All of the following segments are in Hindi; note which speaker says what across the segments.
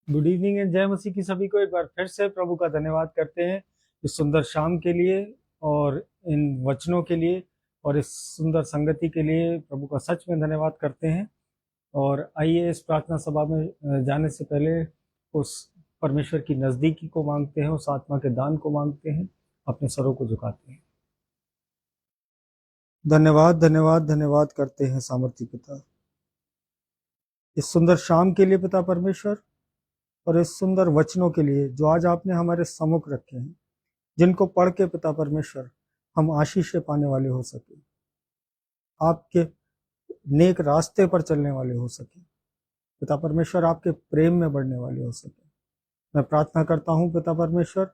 Speaker 1: गुड इवनिंग एंड जय मसीह की सभी को एक बार फिर से प्रभु का धन्यवाद करते हैं इस सुंदर शाम के लिए और इन वचनों के लिए और इस सुंदर संगति के लिए प्रभु का सच में धन्यवाद करते हैं। और आइए इस प्रार्थना सभा में जाने से पहले उस परमेश्वर की नज़दीकी को मांगते हैं, उस आत्मा के दान को मांगते हैं, अपने सरों को झुकाते हैं। धन्यवाद धन्यवाद धन्यवाद करते हैं सामर्थी पिता, इस सुंदर शाम के लिए पिता परमेश्वर, और इस सुंदर वचनों के लिए जो आज आपने हमारे सम्मुख रखे हैं, जिनको पढ़ के पिता परमेश्वर हम आशीष पाने वाले हो सके, आपके नेक रास्ते पर चलने वाले हो सके, पिता परमेश्वर आपके प्रेम में बढ़ने वाले हो सके। मैं प्रार्थना करता हूँ पिता परमेश्वर,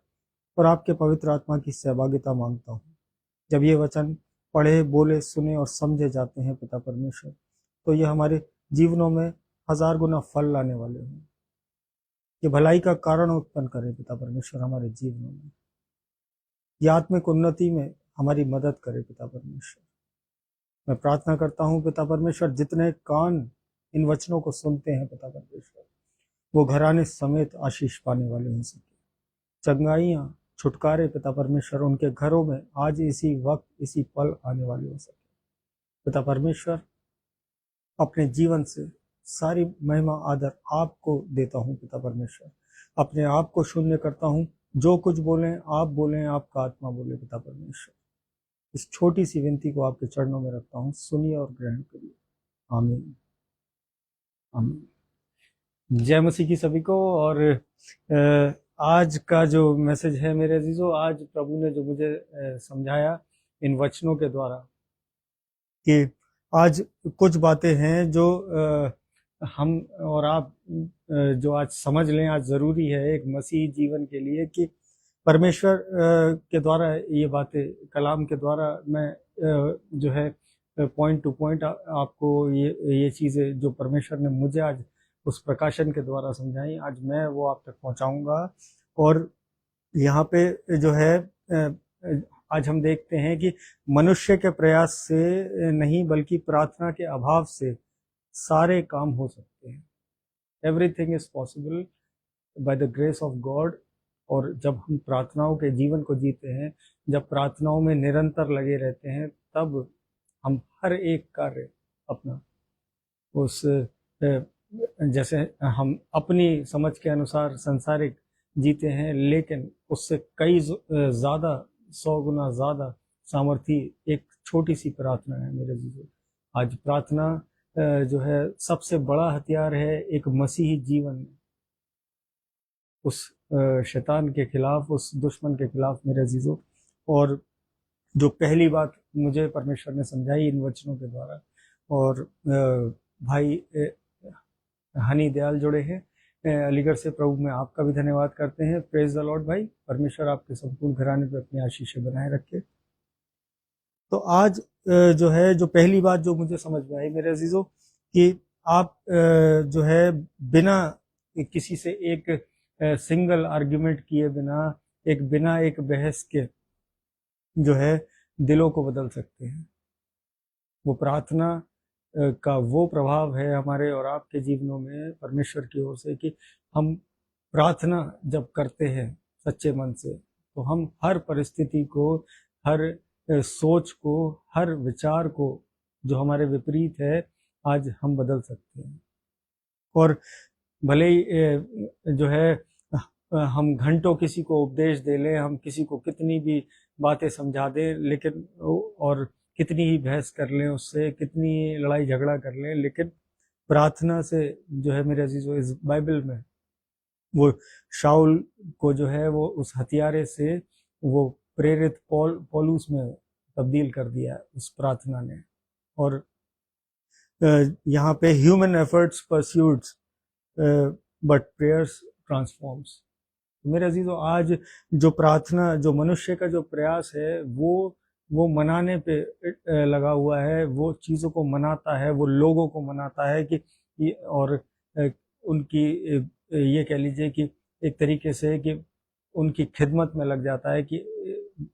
Speaker 1: और आपके पवित्र आत्मा की सहभागिता मांगता हूँ। जब ये वचन पढ़े, बोले, सुने और समझे जाते हैं पिता परमेश्वर, तो ये हमारे जीवनों में 1000 गुना फल लाने वाले हों। ये भलाई का कारण उत्पन्न करे पिता परमेश्वर हमारे जीवनों में, ये आत्मिक उन्नति में हमारी मदद करे पिता परमेश्वर। मैं प्रार्थना करता हूँ पिता परमेश्वर, जितने कान इन वचनों को सुनते हैं पिता परमेश्वर, वो घराने समेत आशीष पाने वाले हो सके। चंगाइयाँ, छुटकारे पिता परमेश्वर उनके घरों में आज इसी वक्त इसी पल आने वाले हो सके। पिता परमेश्वर, अपने जीवन से सारी महिमा आदर आपको देता हूँ पिता परमेश्वर। अपने आप को शून्य करता हूँ, जो कुछ बोलें आप बोलें, आपका आत्मा बोले पिता परमेश्वर। इस छोटी सी विनती को आपके चरणों में रखता हूँ, सुनिए और ग्रहण करिए। आमीन आमीन। जय मसीह की सभी को। और आज का जो मैसेज है मेरे अजीजों, आज प्रभु ने जो मुझे समझाया इन वचनों के द्वारा, कि आज कुछ बातें हैं जो हम और आप जो आज समझ लें, आज ज़रूरी है एक मसीही जीवन के लिए, कि परमेश्वर के द्वारा ये बातें, कलाम के द्वारा मैं जो है पॉइंट टू पॉइंट आपको ये चीज़ें जो परमेश्वर ने मुझे आज उस प्रकाशन के द्वारा समझाई, आज मैं वो आप तक पहुंचाऊंगा। और यहाँ पे जो है आज हम देखते हैं कि मनुष्य के प्रयास से नहीं बल्कि प्रार्थना के अभाव से सारे काम हो सकते हैं। Everything is possible by the grace of God. और जब हम प्रार्थनाओं के जीवन को जीते हैं, जब प्रार्थनाओं में निरंतर लगे रहते हैं, तब हम हर एक कार्य अपना उस जैसे हम अपनी समझ के अनुसार संसारिक जीते हैं, लेकिन उससे कई ज़्यादा 100 गुना ज़्यादा सामर्थी एक छोटी सी प्रार्थना है मेरे जीवन। आज प्रार्थना जो है सबसे बड़ा हथियार है एक मसीही जीवन में, उस शैतान के खिलाफ, उस दुश्मन के खिलाफ मेरे अजीजों। और जो पहली बात मुझे परमेश्वर ने समझाई इन वचनों के द्वारा, और भाई हनी दयाल जुड़े हैं अलीगढ़ से, प्रभु में आपका भी धन्यवाद करते हैं। प्रेज द लॉर्ड भाई, परमेश्वर आपके संपूर्ण घराने पर अपनी आशीषें बनाए रखे। तो आज जो है, जो पहली बात जो मुझे समझ में आई मेरे अजीजों, कि आप जो है बिना किसी से एक सिंगल आर्ग्यूमेंट किए बिना एक बहस के जो है दिलों को बदल सकते हैं। वो प्रार्थना का वो प्रभाव है हमारे और आपके जीवनों में परमेश्वर की ओर से, कि हम प्रार्थना जब करते हैं सच्चे मन से, तो हम हर परिस्थिति को, हर सोच को, हर विचार को जो हमारे विपरीत है, आज हम बदल सकते हैं। और भले ही जो है हम घंटों किसी को उपदेश दे लें, हम किसी को कितनी भी बातें समझा दें, लेकिन और कितनी ही बहस कर लें उससे, कितनी लड़ाई झगड़ा कर लें, लेकिन प्रार्थना से जो है मेरे अजीजों, इस बाइबल में वो शाऊल को जो है वो उस हथियारे से वो प्रेरित पौलुस में तब्दील कर दिया उस प्रार्थना ने। और यहाँ पे human efforts persuades but prayers transforms. मेरे अजीजों, आज जो प्रार्थना, जो मनुष्य का जो प्रयास है, वो मनाने पे लगा हुआ है, वो चीज़ों को मनाता है, वो लोगों को मनाता है कि और उनकी ये कह लीजिए कि एक तरीके से कि उनकी खिदमत में लग जाता है, कि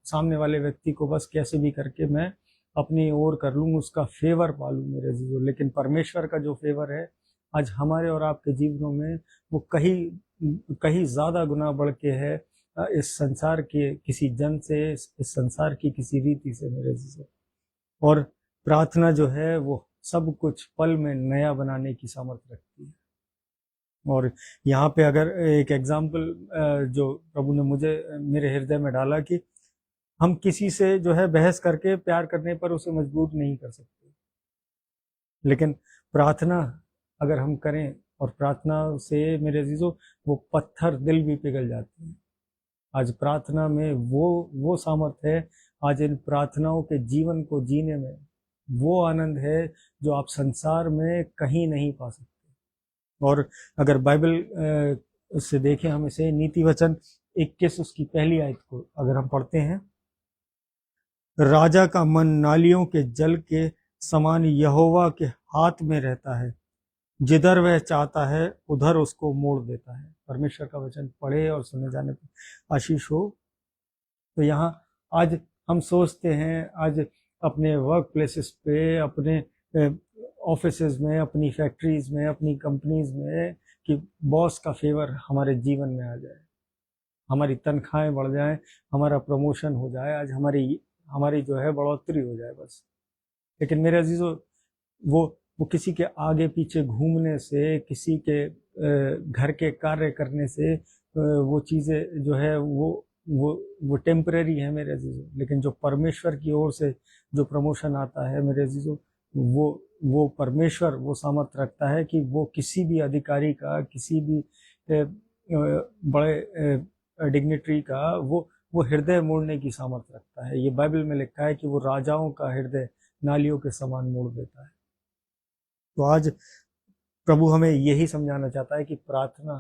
Speaker 1: सामने वाले व्यक्ति को बस कैसे भी करके मैं अपनी ओर कर लूँ, उसका फेवर पालूँ मेरे अजीजों। लेकिन परमेश्वर का जो फेवर है आज हमारे और आपके जीवनों में, वो कहीं कहीं ज़्यादा गुना बढ़ के है इस संसार के किसी जन से, इस संसार की किसी रीति से मेरे अजीजों। और प्रार्थना जो है वो सब कुछ पल में नया बनाने की सामर्थ्य रखती है। और यहाँ पे अगर एक एग्जाम्पल जो प्रभु ने मुझे मेरे हृदय में डाला कि हम किसी से जो है बहस करके प्यार करने पर उसे मजबूर नहीं कर सकते, लेकिन प्रार्थना अगर हम करें और प्रार्थना से मेरे अजीजों वो पत्थर दिल भी पिघल जाते हैं। आज प्रार्थना में वो सामर्थ्य है, आज इन प्रार्थनाओं के जीवन को जीने में वो आनंद है जो आप संसार में कहीं नहीं पा सकते। और अगर बाइबल से देखें, हम इसे नीति वचन 21 उसकी पहली आयत को अगर हम पढ़ते हैं, राजा का मन नालियों के जल के समान यहोवा के हाथ में रहता है, जिधर वह चाहता है उधर उसको मोड़ देता है। परमेश्वर का वचन पढ़े और सुने जाने पर आशीष हो। तो यहाँ आज हम सोचते हैं, आज अपने वर्क प्लेसेस पे, अपने ऑफिसेज में, अपनी फैक्ट्रीज में, अपनी कंपनीज में, कि बॉस का फेवर हमारे जीवन में आ जाए, हमारी तनख्वाहें बढ़ जाएं, हमारा प्रमोशन हो जाए, आज हमारी जो है बढ़ोतरी हो जाए बस। लेकिन मेरे अजीजों, वो किसी के आगे पीछे घूमने से, किसी के घर के कार्य करने से वो चीज़ें जो है वो टेम्परेरी है मेरे अजीजों। लेकिन जो परमेश्वर की ओर से जो प्रमोशन आता है मेरे अजीजों, वो परमेश्वर वो सामर्थ्य रखता है कि वो किसी भी अधिकारी का, किसी भी बड़े डिग्निटरी का वो हृदय मोड़ने की सामर्थ्य रखता है। ये बाइबल में लिखा है कि वो राजाओं का हृदय नालियों के समान मोड़ देता है। तो आज प्रभु हमें यही समझाना चाहता है कि प्रार्थना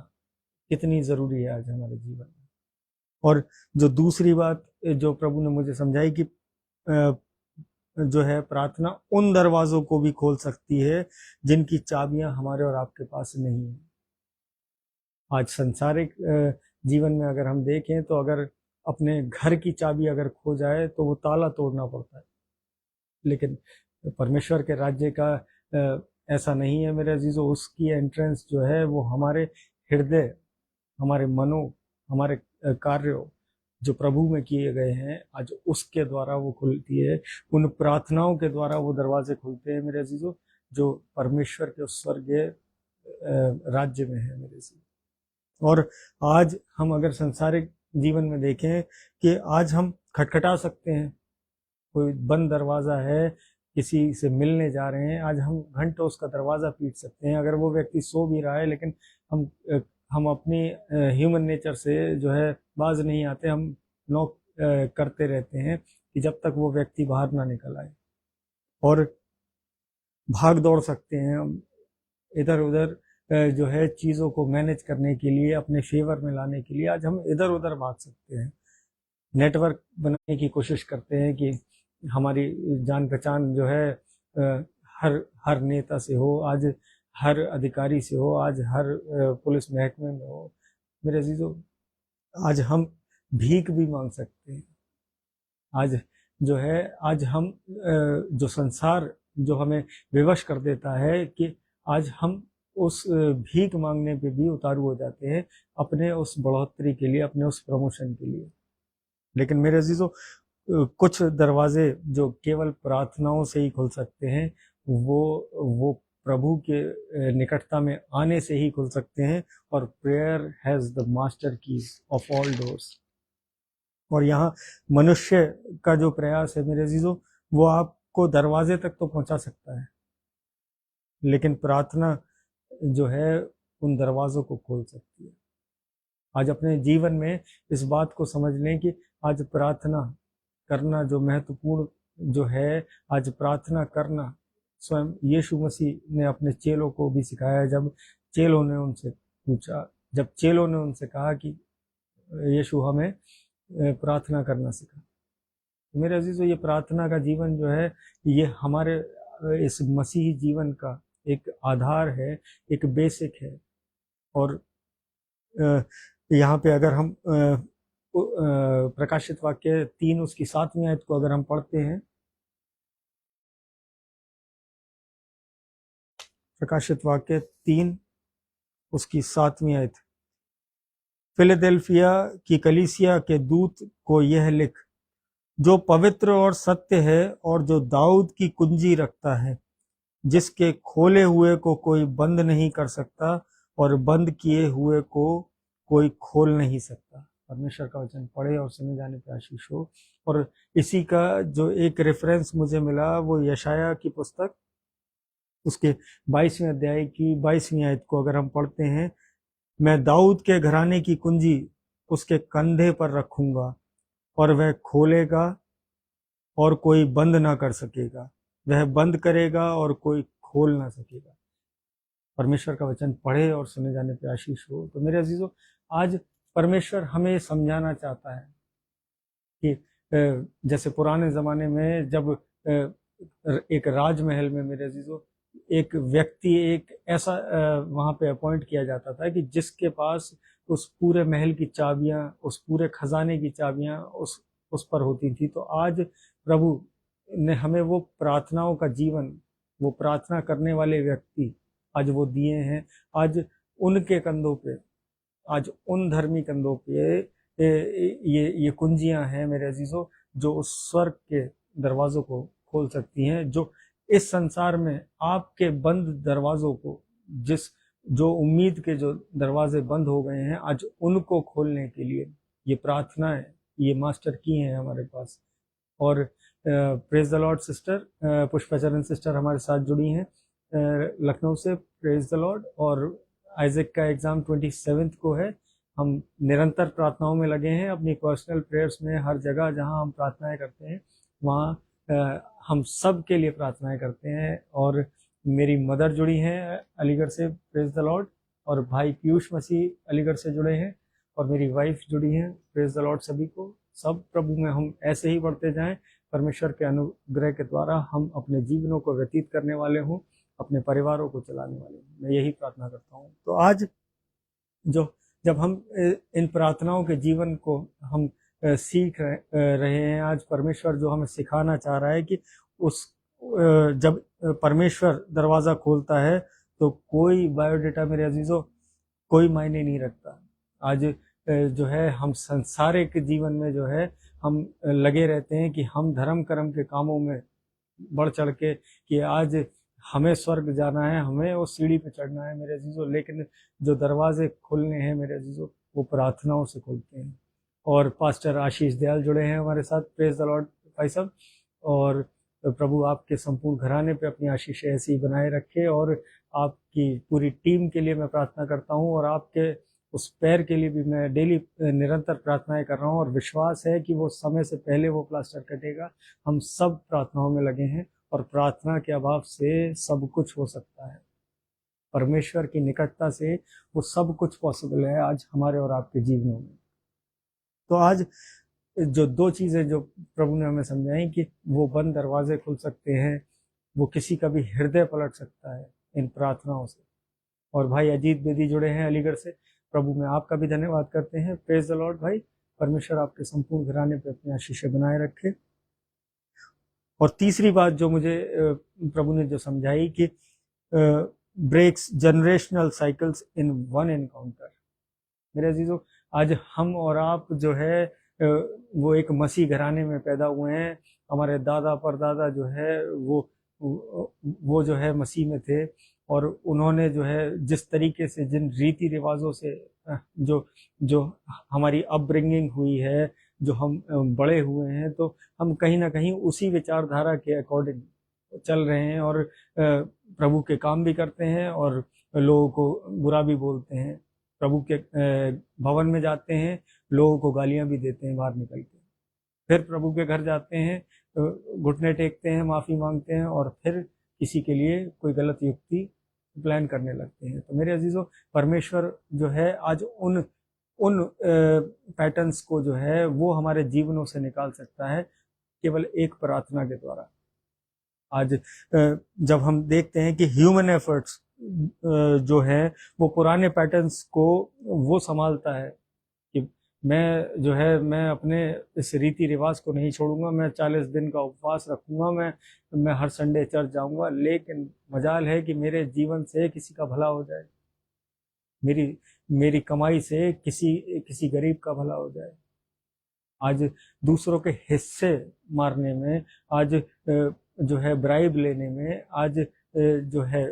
Speaker 1: कितनी जरूरी है आज हमारे जीवन में। और जो दूसरी बात जो प्रभु ने मुझे समझाई कि जो है प्रार्थना उन दरवाजों को भी खोल सकती है जिनकी चाबियां हमारे और आपके पास नहीं है। आज संसारिक जीवन में अगर हम देखें तो अगर अपने घर की चाबी अगर खो जाए तो वो ताला तोड़ना पड़ता है, लेकिन परमेश्वर के राज्य का ऐसा नहीं है मेरे अजीजों। उसकी एंट्रेंस जो है वो हमारे हृदय, हमारे मनों, हमारे कार्यों जो प्रभु में किए गए हैं, आज उसके द्वारा वो खुलती है। उन प्रार्थनाओं के द्वारा वो दरवाजे खुलते हैं मेरे अजीजों, जो परमेश्वर के स्वर्गीय राज्य में है मेरे अजीजों। और आज हम अगर संसारिक जीवन में देखें कि आज हम खटखटा सकते हैं, कोई बंद दरवाजा है, किसी से मिलने जा रहे हैं, आज हम घंटों उसका दरवाजा पीट सकते हैं। अगर वो व्यक्ति सो भी रहा है, लेकिन हम अपनी ह्यूमन नेचर से जो है बाज नहीं आते, हम नॉक करते रहते हैं कि जब तक वो व्यक्ति बाहर ना निकल आए। और भाग दौड़ सकते हैं हम इधर उधर जो है चीज़ों को मैनेज करने के लिए, अपने फेवर में लाने के लिए आज हम इधर उधर भाग सकते हैं। नेटवर्क बनाने की कोशिश करते हैं कि हमारी जान पहचान जो है हर नेता से हो, आज हर अधिकारी से हो, आज हर पुलिस महकमे में हो। मेरे अजीजों, आज हम भीख भी मांग सकते हैं। आज जो है, आज हम जो संसार जो हमें विवश कर देता है कि आज हम उस भीख मांगने पे भी उतारू हो जाते हैं अपने उस बढ़ोतरी के लिए, अपने उस प्रमोशन के लिए। लेकिन मेरे अजीजों, कुछ दरवाजे जो केवल प्रार्थनाओं से ही खुल सकते हैं, वो प्रभु के निकटता में आने से ही खुल सकते हैं। और prayer has the master keys of all doors. और यहाँ मनुष्य का जो प्रयास है मेरे अजीजों, वो आपको दरवाजे तक तो पहुंचा सकता है, लेकिन प्रार्थना जो है उन दरवाजों को खोल सकती है। आज अपने जीवन में इस बात को समझ लें कि आज प्रार्थना करना जो महत्वपूर्ण जो है, आज प्रार्थना करना स्वयं यीशु मसीह ने अपने चेलों को भी सिखाया है। जब चेलों ने उनसे पूछा, जब चेलों ने उनसे कहा कि यीशु हमें प्रार्थना करना सिखा। तो मेरे अजीजों, ये प्रार्थना का जीवन जो है, ये हमारे इस मसीही जीवन का एक आधार है, एक बेसिक है। और यहाँ पे अगर हम प्रकाशित वाक्य 3 उसकी 7वीं आयत को अगर हम पढ़ते हैं, प्रकाशित वाक्य 3 उसकी 7वीं आयत, फिलडेल्फिया की कलीसिया के दूत को यह लिख, जो पवित्र और सत्य है और जो दाऊद की कुंजी रखता है, जिसके खोले हुए को कोई बंद नहीं कर सकता और बंद किए हुए को कोई खोल नहीं सकता। परमेश्वर का वचन पढ़े और सुने जाने पे आशीष हो। और इसी का जो एक रेफरेंस मुझे मिला वो यशाया की पुस्तक, उसके 22वें अध्याय की 22वीं आयत को अगर हम पढ़ते हैं, मैं दाऊद के घराने की कुंजी उसके कंधे पर रखूंगा और वह खोलेगा और कोई बंद ना कर सकेगा, वह बंद करेगा और कोई खोल ना सकेगा। परमेश्वर का वचन पढ़े और सुने जाने पे आशीष हो। तो मेरे अजीजों, आज परमेश्वर हमें समझाना चाहता है कि जैसे पुराने ज़माने में जब एक राजमहल में मेरे अजीजों एक व्यक्ति, एक ऐसा वहाँ पे अपॉइंट किया जाता था कि जिसके पास उस पूरे महल की चाबियाँ, उस पूरे खजाने की चाबियाँ उस पर होती थी। तो आज प्रभु ने हमें वो प्रार्थनाओं का जीवन, वो प्रार्थना करने वाले व्यक्ति आज वो दिए हैं। आज उनके कंधों पे, आज उन धर्मी कंधों पे ये कुंजियां हैं मेरे अजीजों, जो उस स्वर्ग के दरवाजों को खोल सकती हैं, जो इस संसार में आपके बंद दरवाजों को, जो उम्मीद के जो दरवाजे बंद हो गए हैं, आज उनको खोलने के लिए ये प्रार्थनाएं, ये मास्टर की हैं हमारे पास। और praise the Lord sister Pushpacharan sister हमारे साथ जुड़ी हैं लखनऊ से, प्रेज द लॉर्ड। और आइजैक का एग्ज़ाम 27 को है। हम निरंतर प्रार्थनाओं में लगे हैं, अपनी पर्सनल प्रेयर्स में, हर जगह जहां हम प्रार्थनाएं करते हैं वहाँ हम सब के लिए प्रार्थनाएं करते हैं। और मेरी मदर जुड़ी हैं अलीगढ़ से, प्रेज द लॉर्ड। और भाई पीयूष मसीह अलीगढ़ से जुड़े हैं, और मेरी वाइफ जुड़ी हैं, प्रेज द लॉर्ड। सभी को, सब प्रभु में हम ऐसे ही बढ़ते जाएं, परमेश्वर के अनुग्रह के द्वारा हम अपने जीवनों को व्यतीत करने वाले हों, अपने परिवारों को चलाने वाले हों। मैं यही प्रार्थना करता हूँ। तो आज जब हम इन प्रार्थनाओं के जीवन को हम सीख रहे हैं, आज परमेश्वर जो हमें सिखाना चाह रहा है कि जब परमेश्वर दरवाज़ा खोलता है तो कोई बायोडेटा मेरे अजीजों कोई मायने नहीं रखता। आज जो है हम संसारिक जीवन में जो है हम लगे रहते हैं कि हम धर्म कर्म के कामों में बढ़ चढ़ के कि आज हमें स्वर्ग जाना है, हमें उस सीढ़ी पे चढ़ना है मेरे अजीजों। लेकिन जो दरवाजे खुलने हैं मेरे अजीजों, वो प्रार्थनाओं से खुलते हैं। और पास्टर आशीष दयाल जुड़े हैं हमारे साथ, प्रेज द लॉर्ड भाई साहब। और प्रभु आपके संपूर्ण घराने पे अपनी आशीष ऐसी ही बनाए रखे, और आपकी पूरी टीम के लिए मैं प्रार्थना करता हूँ, और आपके उस पैर के लिए भी मैं डेली निरंतर प्रार्थनाएं कर रहा हूँ, और विश्वास है कि वो समय से पहले वो प्लास्टर कटेगा। हम सब प्रार्थनाओं में लगे हैं, और प्रार्थना के अभाव से सब कुछ हो सकता है। परमेश्वर की निकटता से वो सब कुछ पॉसिबल है आज हमारे और आपके जीवनों में। तो आज जो दो चीज़ें जो प्रभु ने हमें समझाई कि वो बंद दरवाजे खुल सकते हैं, वो किसी का भी हृदय पलट सकता है इन प्रार्थनाओं से। और भाई अजीत बेदी जुड़े हैं अलीगढ़ से, प्रभु में आपका भी धन्यवाद करते हैं। प्रेज द लॉर्ड भाई। परमेश्वर आपके संपूर्ण घराने पे अपनी आशीषें बनाए रखे। और तीसरी बात जो मुझे प्रभु ने जो समझाई कि breaks generational cycles in one encounter. मेरे अजीजों, आज हम और आप जो है वो एक मसीह घराने में पैदा हुए हैं। हमारे दादा परदादा जो है वो जो है मसीह में थे, और उन्होंने जो है जिस तरीके से, जिन रीति रिवाजों से जो हमारी अपब्रिंगिंग हुई है, जो हम बड़े हुए हैं, तो हम कहीं ना कहीं उसी विचारधारा के अकॉर्डिंग चल रहे हैं, और प्रभु के काम भी करते हैं, और लोगों को बुरा भी बोलते हैं। प्रभु के भवन में जाते हैं, लोगों को गालियां भी देते हैं बाहर निकल के। फिर प्रभु के घर जाते हैं, घुटने टेकते हैं, माफ़ी मांगते हैं, और फिर किसी के लिए कोई गलत युक्ति प्लान करने लगते हैं। तो मेरे अजीजों, परमेश्वर जो है आज उन पैटर्न्स को जो है वो हमारे जीवनों से निकाल सकता है केवल एक प्रार्थना के द्वारा। आज जब हम देखते हैं कि ह्यूमन एफर्ट्स जो है वो पुराने पैटर्न्स को वो संभालता है कि मैं अपने इस रीति रिवाज को नहीं छोड़ूंगा, मैं 40 दिन का उपवास रखूंगा, मैं हर संडे चर्च जाऊंगा, लेकिन मजाल है कि मेरे जीवन से किसी का भला हो जाए। मेरी मेरी कमाई से किसी गरीब का भला हो जाए। आज दूसरों के हिस्से मारने में, आज जो है ब्राइब लेने में, आज जो है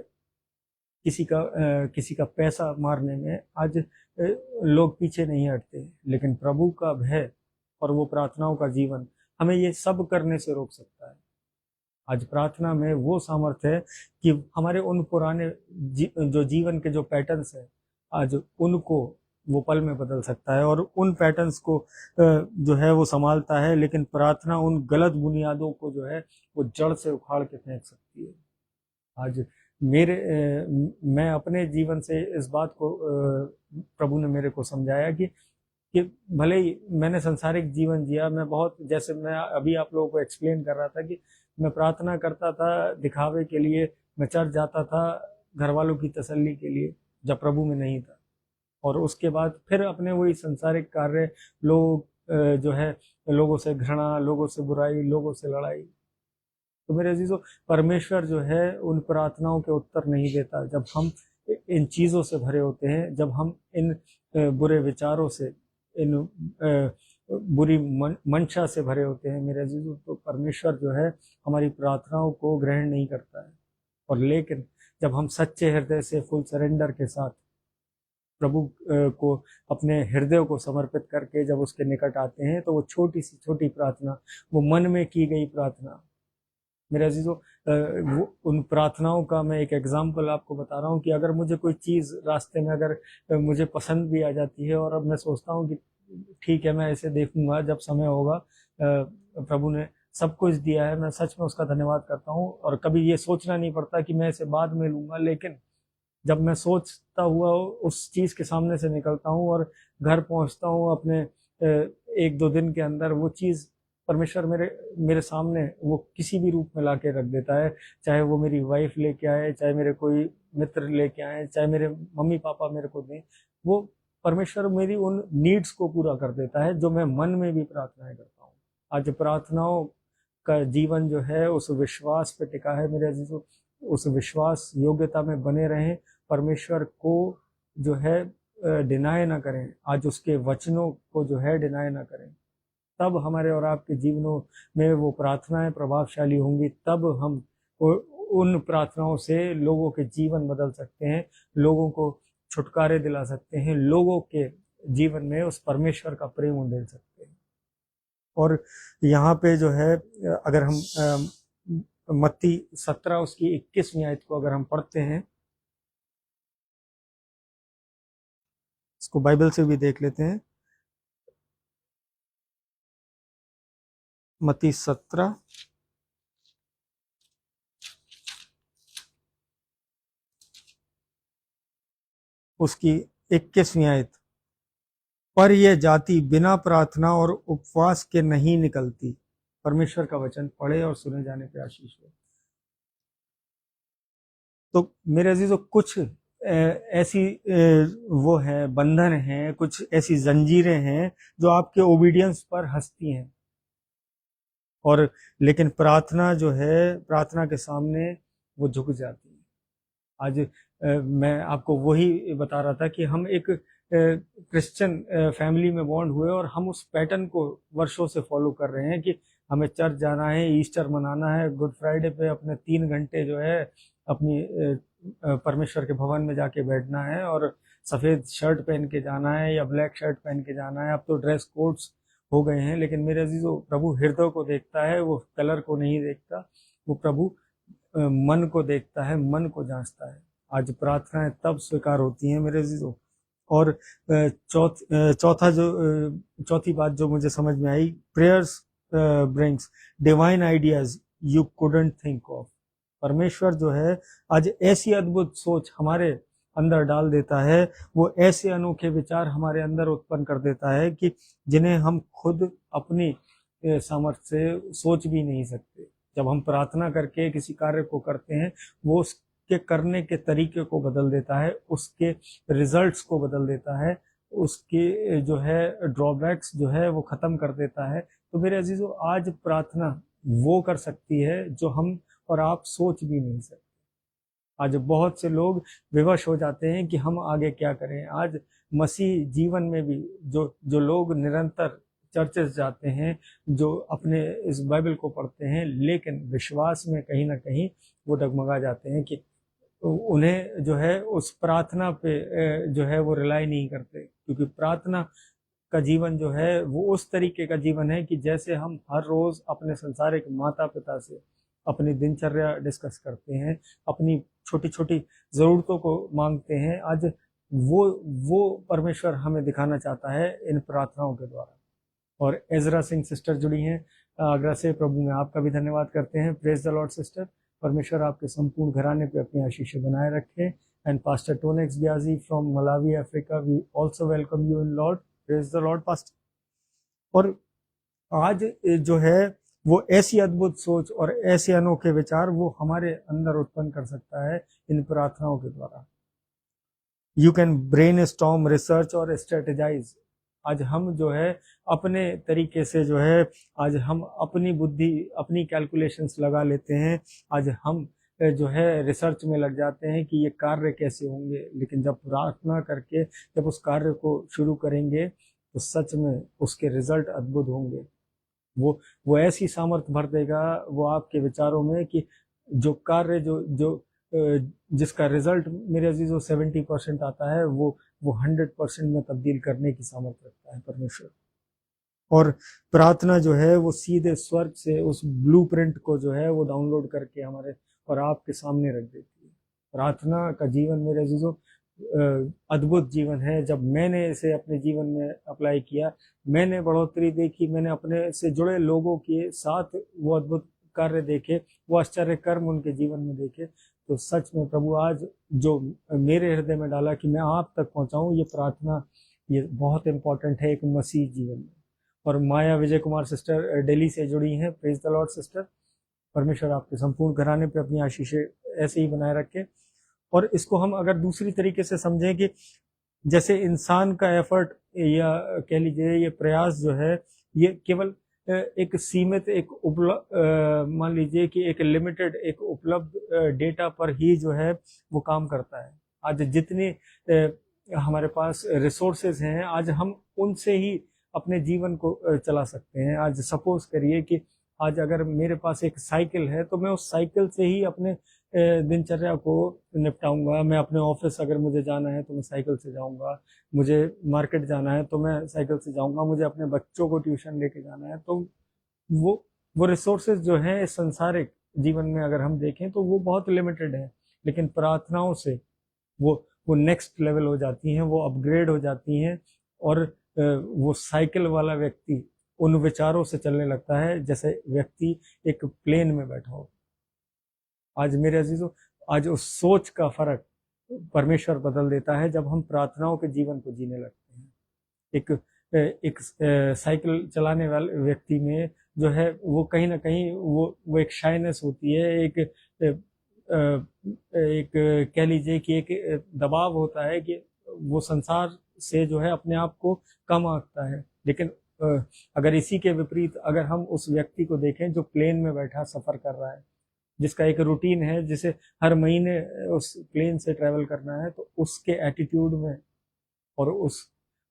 Speaker 1: किसी का पैसा मारने में, आज लोग पीछे नहीं हटते। लेकिन प्रभु का भय और वो प्रार्थनाओं का जीवन हमें ये सब करने से रोक सकता है। आज प्रार्थना में वो सामर्थ्य है कि हमारे उन पुराने जो जीवन के जो पैटर्न्स है, आज उनको वो पल में बदल सकता है और उन पैटर्न्स को जो है वो संभालता है। लेकिन प्रार्थना उन गलत बुनियादों को जो है वो जड़ से उखाड़ के फेंक सकती है। आज मैं अपने जीवन से इस बात को प्रभु ने मेरे को समझाया कि भले ही मैंने संसारिक जीवन जिया, मैं बहुत, जैसे मैं अभी आप लोगों को एक्सप्लेन कर रहा था कि मैं प्रार्थना करता था दिखावे के लिए, मैं चर्च जाता था घर वालों की तसल्ली के लिए जब प्रभु में नहीं था, और उसके बाद फिर अपने वही संसारिक कार्य, लोग जो है लोगों से घृणा, लोगों से बुराई, लोगों से लड़ाई। तो मेरे अजीजों, परमेश्वर जो है उन प्रार्थनाओं के उत्तर नहीं देता जब हम इन चीज़ों से भरे होते हैं, जब हम इन बुरे विचारों से, इन बुरी मंशा से भरे होते हैं मेरे अजीजों। तो परमेश्वर जो है हमारी प्रार्थनाओं को ग्रहण नहीं करता है। और लेकिन जब हम सच्चे हृदय से, फुल सरेंडर के साथ प्रभु को अपने हृदय को समर्पित करके जब उसके निकट आते हैं, तो वो छोटी सी छोटी प्रार्थना, वो मन में की गई प्रार्थना, मेरे अजीजों, वो उन प्रार्थनाओं का मैं एक एग्जाम्पल आपको बता रहा हूँ कि अगर मुझे कोई चीज़ रास्ते में अगर मुझे पसंद भी आ जाती है और अब मैं सोचता हूँ कि ठीक है मैं इसे देखूंगा जब समय होगा, प्रभु ने सब कुछ दिया है, मैं सच में उसका धन्यवाद करता हूँ और कभी ये सोचना नहीं पड़ता कि मैं इसे बाद में लूंगा। लेकिन जब मैं सोचता हुआ उस चीज़ के सामने से निकलता हूँ और घर पहुँचता हूँ, अपने 1-2 दिन के अंदर वो चीज़ परमेश्वर मेरे सामने वो किसी भी रूप में ला के रख देता है। चाहे वो मेरी वाइफ लेके आए, चाहे मेरे कोई मित्र लेके आए, चाहे मेरे मम्मी पापा मेरे को दें, वो परमेश्वर मेरी उन नीड्स को पूरा कर देता है जो मैं मन में भी प्रार्थनाएं करता हूँ। आज प्रार्थनाओं का जीवन जो है उस विश्वास पे टिका है मेरे अजीजों। उस विश्वास योग्यता में बने रहें, परमेश्वर को जो है डिनाय ना करें, आज उसके वचनों को जो है डिनाय ना करें। तब हमारे और आपके जीवनों में वो प्रार्थनाएं प्रभावशाली होंगी। तब हम उन प्रार्थनाओं से लोगों के जीवन बदल सकते हैं, लोगों को छुटकारे दिला सकते हैं, लोगों के जीवन में उस परमेश्वर का प्रेम उंडेल सकते हैं। और यहाँ पे जो है अगर हम मत्ती 17 उसकी 21वीं आयत को अगर हम पढ़ते हैं, इसको बाइबल से भी देख लेते हैं। मत्ती 17 उसकी 21वीं आयत, पर यह जाति बिना प्रार्थना और उपवास के नहीं निकलती। परमेश्वर का वचन पढ़े और सुने जाने पे आशीष हो। तो मेरे अजीजों, कुछ ऐसी वो है बंधन है, कुछ ऐसी जंजीरें हैं जो आपके ओबीडियंस पर हंसती हैं, और लेकिन प्रार्थना जो है, प्रार्थना के सामने वो झुक जाती है। आज मैं आपको वही बता रहा था कि हम एक क्रिश्चियन फैमिली में बॉन्ड हुए और हम उस पैटर्न को वर्षों से फॉलो कर रहे हैं कि हमें चर्च जाना है, ईस्टर मनाना है, गुड फ्राइडे पे अपने 3 घंटे जो है अपनी परमेश्वर के भवन में जाके बैठना है और सफ़ेद शर्ट पहन के जाना है या ब्लैक शर्ट पहन के जाना है। अब तो ड्रेस कोड्स हो गए हैं, लेकिन मेरे अजीजों, प्रभु हृदय को देखता है, वो कलर को नहीं देखता। वो प्रभु मन को देखता है, मन को जांचता है। आज प्रार्थनाएं तब स्वीकार होती हैं मेरे अजीजों। और चौथी बात जो मुझे समझ में आई, prayers brings divine ideas you couldn't think of. परमेश्वर जो है आज ऐसी अद्भुत सोच हमारे अंदर डाल देता है, वो ऐसे अनोखे विचार हमारे अंदर उत्पन्न कर देता है कि जिन्हें हम खुद अपनी सामर्थ्य से सोच भी नहीं सकते। जब हम प्रार्थना करके किसी कार्य को करते हैं, वो उसके करने के तरीके को बदल देता है, उसके रिजल्ट्स को बदल देता है, उसके जो है ड्रॉबैक्स जो है वो खत्म कर देता है। तो मेरे अजीजों, आज प्रार्थना वो कर सकती है जो हम और आप सोच भी नहीं सकते। आज बहुत से लोग विवश हो जाते हैं कि हम आगे क्या करें। आज मसीह जीवन में भी जो जो लोग निरंतर चर्चेस जाते हैं, जो अपने इस बाइबल को पढ़ते हैं, लेकिन विश्वास में कहीं ना कहीं वो डगमगा जाते हैं कि उन्हें जो है उस प्रार्थना पे जो है वो रिलाई नहीं करते, क्योंकि प्रार्थना का जीवन जो है वो उस तरीके का जीवन है कि जैसे हम हर रोज अपने संसारिक माता पिता से अपनी दिनचर्या डिस्कस करते हैं, अपनी छोटी छोटी जरूरतों को मांगते हैं, आज वो परमेश्वर हमें दिखाना चाहता है इन प्रार्थनाओं के द्वारा। और एजरा सिंह सिस्टर जुड़ी हैं आगरा से, प्रभु में आपका भी धन्यवाद करते हैं। प्रेज द लॉर्ड सिस्टर, परमेश्वर आपके संपूर्ण घराने पे अपनी आशीष बनाए रखे। And pastor Tonex Byaji from Malawi Africa, we also welcome you in Lord. Praise the Lord pastor. और आज जो है वो ऐसी अद्भुत सोच और ऐसे अनोखे विचार वो हमारे अंदर उत्पन्न कर सकता है इन प्रार्थनाओं के द्वारा। You can brain storm, research और स्ट्रेटेजाइज। आज हम जो है अपने तरीके से जो है आज हम अपनी बुद्धि, अपनी कैलकुलेशंस लगा लेते हैं। आज हम जो है रिसर्च में लग जाते हैं कि ये कार्य कैसे होंगे, लेकिन जब प्रार्थना करके जब उस कार्य को शुरू करेंगे तो सच में उसके रिजल्ट अद्भुत होंगे। वो ऐसी सामर्थ भर देगा वो आपके विचारों में कि जो कार्य जो जिसका रिजल्ट मेरे अजीजों 70% आता है, वो 100% में तब्दील करने की सामर्थ रखता है परमेश्वर। और प्रार्थना जो है वो सीधे स्वर्ग से उस ब्लूप्रिंट को जो है वो डाउनलोड करके हमारे और आपके सामने रख देती है। प्रार्थना का जीवन मेरे अजीजों अद्भुत जीवन है। जब मैंने इसे अपने जीवन में अप्लाई किया, मैंने बढ़ोतरी देखी, मैंने अपने से जुड़े लोगों के साथ वो अद्भुत कार्य देखे, वो आश्चर्य कर्म उनके जीवन में देखे। तो सच में प्रभु आज जो मेरे हृदय में डाला कि मैं आप तक पहुंचाऊं, ये प्रार्थना ये बहुत इंपॉर्टेंट है एक मसीह जीवन में। और माया विजय कुमार सिस्टर दिल्ली से जुड़ी हैं। प्रेज द लॉर्ड सिस्टर, परमेश्वर आपके संपूर्ण घराने पे अपनी आशीषें ऐसे ही बनाए रखे। और इसको हम अगर दूसरी तरीके से समझें कि जैसे इंसान का एफर्ट या कह लीजिए ये प्रयास जो है ये केवल एक सीमित एक मान लीजिए कि एक लिमिटेड एक उपलब्ध डेटा पर ही जो है वो काम करता है। आज जितनी हमारे पास रिसोर्सेज हैं, आज हम उनसे ही अपने जीवन को चला सकते हैं। आज सपोज करिए कि आज अगर मेरे पास एक साइकिल है तो मैं उस साइकिल से ही अपने दिनचर्या को निपटाऊंगा। मैं अपने ऑफिस अगर मुझे जाना है तो मैं साइकिल से जाऊंगा, मुझे मार्केट जाना है तो मैं साइकिल से जाऊंगा, मुझे अपने बच्चों को ट्यूशन लेके जाना है। तो वो रिसोर्सेज जो हैं इस संसारिक जीवन में अगर हम देखें तो वो बहुत लिमिटेड है, लेकिन प्रार्थनाओं से वो नेक्स्ट लेवल हो जाती हैं, वो अपग्रेड हो जाती हैं। और वो साइकिल वाला व्यक्ति उन विचारों से चलने लगता है जैसे व्यक्ति एक प्लेन में बैठा हो। आज मेरे अजीजों, आज उस सोच का फर्क परमेश्वर बदल देता है जब हम प्रार्थनाओं के जीवन को जीने लगते हैं। एक साइकिल चलाने वाले व्यक्ति में जो है वो कहीं ना कहीं वो एक शाइनेस होती है, एक कह लीजिए कि एक दबाव होता है कि वो संसार से जो है अपने आप को कम आंकता है। लेकिन अगर इसी के विपरीत अगर हम उस व्यक्ति को देखें जो प्लेन में बैठा सफर कर रहा है, जिसका एक रूटीन है, जिसे हर महीने उस प्लेन से ट्रैवल करना है, तो उसके एटीट्यूड में और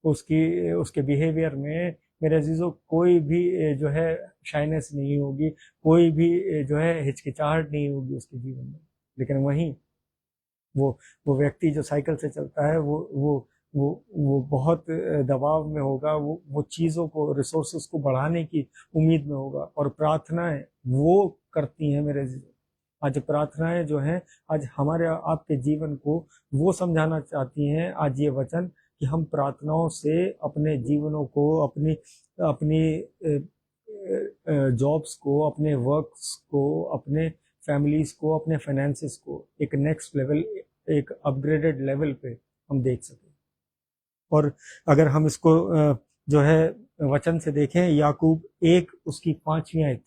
Speaker 1: उसके बिहेवियर में मेरे अजीजों कोई भी जो है शाइनेस नहीं होगी, कोई भी जो है हिचकिचाहट नहीं होगी उसके जीवन में। लेकिन वहीं वो व्यक्ति जो साइकिल से चलता है वो बहुत दबाव में होगा, वो चीज़ों को, रिसोर्सेस को बढ़ाने की उम्मीद में होगा। और प्रार्थनाएं वो करती हैं मेरे अजीजों। आज प्रार्थनाएं जो हैं आज हमारे आपके जीवन को वो समझाना चाहती हैं, आज ये वचन, कि हम प्रार्थनाओं से अपने जीवनों को, अपनी जॉब्स को, अपने वर्क्स को, अपने फैमिलीज को, अपने फाइनेंसेस को एक नेक्स्ट लेवल, एक अपग्रेडेड लेवल पे हम देख सकें। और अगर हम इसको जो है वचन से देखें, याकूब 1 उसकी 5वीं आयत,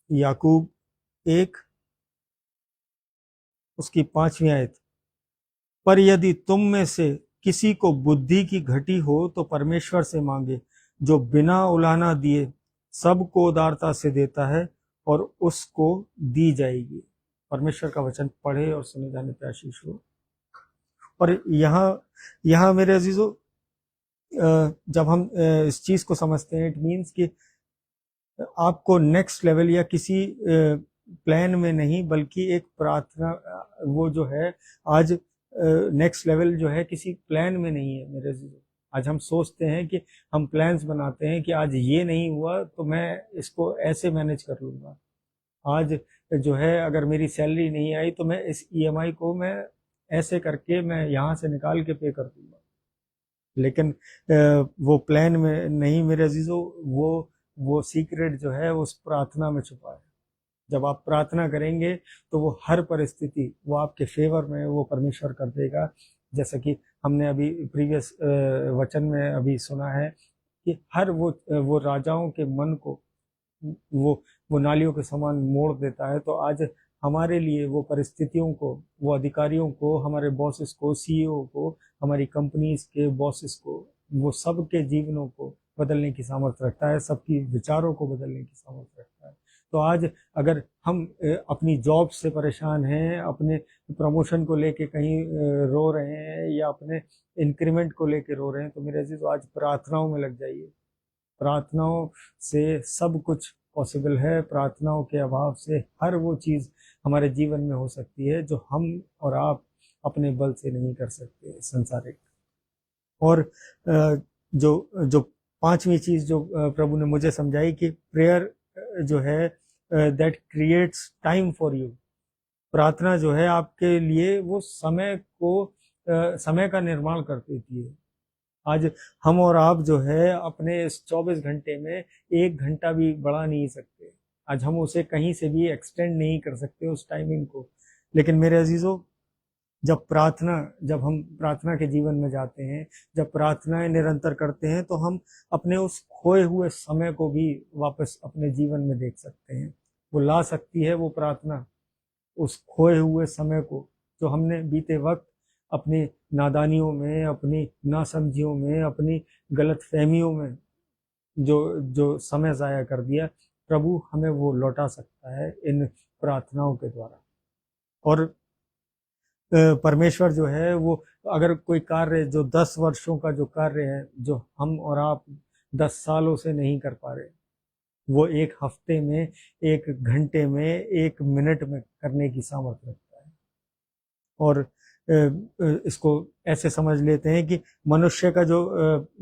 Speaker 1: याकूब 1 उसकी 5वीं आयत, पर यदि तुम में से किसी को बुद्धि की घटी हो तो परमेश्वर से मांगे, जो बिना उलाहना दिए सबको उदारता से देता है और उसको दी जाएगी। परमेश्वर का वचन पढ़े और सुने जाने पे आशीष हो। और यहाँ मेरे अजीजों, जब हम इस चीज को समझते हैं, इट मीन्स कि आपको नेक्स्ट लेवल या किसी प्लान में नहीं, बल्कि एक प्रार्थना, वो जो है आज नेक्स्ट लेवल जो है किसी प्लान में नहीं है मेरे अजीजों। आज हम सोचते हैं कि हम प्लान्स बनाते हैं कि आज ये नहीं हुआ तो मैं इसको ऐसे मैनेज कर लूंगा। आज जो है अगर मेरी सैलरी नहीं आई तो मैं इस ईएमआई को मैं ऐसे करके मैं यहाँ से निकाल के पे कर दूंगा। लेकिन वो प्लान में नहीं मेरे अजीजों, वो सीक्रेट जो है उस प्रार्थना में छुपा है। जब आप प्रार्थना करेंगे तो वो हर परिस्थिति वो आपके फेवर में वो परमेश्वर कर देगा। जैसा कि हमने अभी प्रीवियस वचन में अभी सुना है कि हर वो राजाओं के मन को वो नालियों के समान मोड़ देता है। तो आज हमारे लिए वो परिस्थितियों को, वो अधिकारियों को, हमारे बॉसेस को, सीईओ को, हमारी कंपनीज के बॉसेस को, वो सबके जीवनों को बदलने की सामर्थ्य रखता है, सबकी विचारों को बदलने की सामर्थ्य रखता है। तो आज अगर हम अपनी जॉब से परेशान हैं, अपने प्रमोशन को लेके कहीं रो रहे हैं, या अपने इंक्रीमेंट को लेके रो रहे हैं, तो मेरे अजीज आज प्रार्थनाओं में लग जाइए। प्रार्थनाओं से सब कुछ पॉसिबल है। प्रार्थनाओं के अभाव से हर वो चीज़ हमारे जीवन में हो सकती है जो हम और आप अपने बल से नहीं कर सकते संसारिक। और जो जो पांचवी चीज जो प्रभु ने मुझे समझाई कि प्रेयर जो है that creates time for you. प्रार्थना जो है आपके लिए वो समय का निर्माण कर देती है। आज हम और आप जो है अपने इस 24 घंटे में 1 घंटा भी बढ़ा नहीं सकते। आज हम उसे कहीं से भी एक्सटेंड नहीं कर सकते उस टाइमिंग को। लेकिन मेरे अजीजों, जब हम प्रार्थना के जीवन में जाते हैं, जब प्रार्थनाएं निरंतर करते हैं, तो हम अपने उस खोए हुए समय को भी वापस अपने जीवन में देख सकते हैं। वो ला सकती है वो प्रार्थना उस खोए हुए समय को, जो हमने बीते वक्त अपनी नादानियों में, अपनी नासमझियों में, अपनी गलत फहमियों में जो जो समय ज़ाया कर दिया, प्रभु हमें वो लौटा सकता है इन प्रार्थनाओं के द्वारा। और परमेश्वर जो है वो, अगर कोई कार्य जो 10 वर्षों का जो कार्य है, जो हम और आप 10 सालों से नहीं कर पा रहे, वो 1 हफ्ते में, 1 घंटे में, 1 मिनट में करने की सामर्थ्य रखता है। और इसको ऐसे समझ लेते हैं कि मनुष्य का जो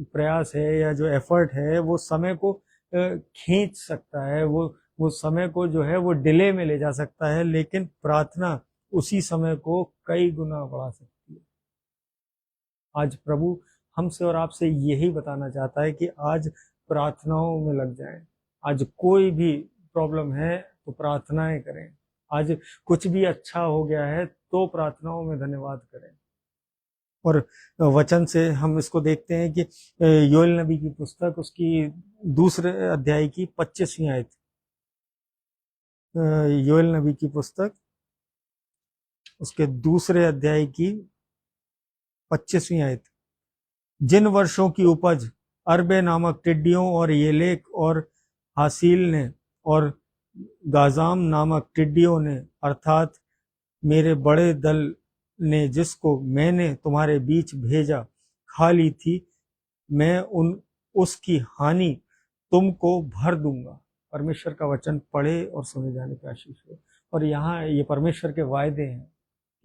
Speaker 1: प्रयास है या जो एफर्ट है, वो समय को खींच सकता है, वो समय को जो है वो डिले में ले जा सकता है, लेकिन प्रार्थना उसी समय को कई गुना बढ़ा सकती है। आज प्रभु हमसे और आपसे यही बताना चाहता है कि आज प्रार्थनाओं में लग जाएं। आज कोई भी प्रॉब्लम है तो प्रार्थनाएं करें। आज कुछ भी अच्छा हो गया है तो प्रार्थनाओं में धन्यवाद करें। और वचन से हम इसको देखते हैं कि योएल नबी की पुस्तक, उसकी दूसरे अध्याय की 25वीं आयत। योएल नबी की पुस्तक उसके दूसरे अध्याय की 25वीं आयत। जिन वर्षों की उपज अरबे नामक टिड्डियों और येलेक और हासील ने और गाजाम नामक टिड्डियों ने, अर्थात मेरे बड़े दल ने, जिसको मैंने तुम्हारे बीच भेजा, खा ली थी, मैं उसकी हानि तुमको भर दूंगा। परमेश्वर का वचन पढ़े और सुने जाने की आशीष हो। और यहाँ ये परमेश्वर के वायदे हैं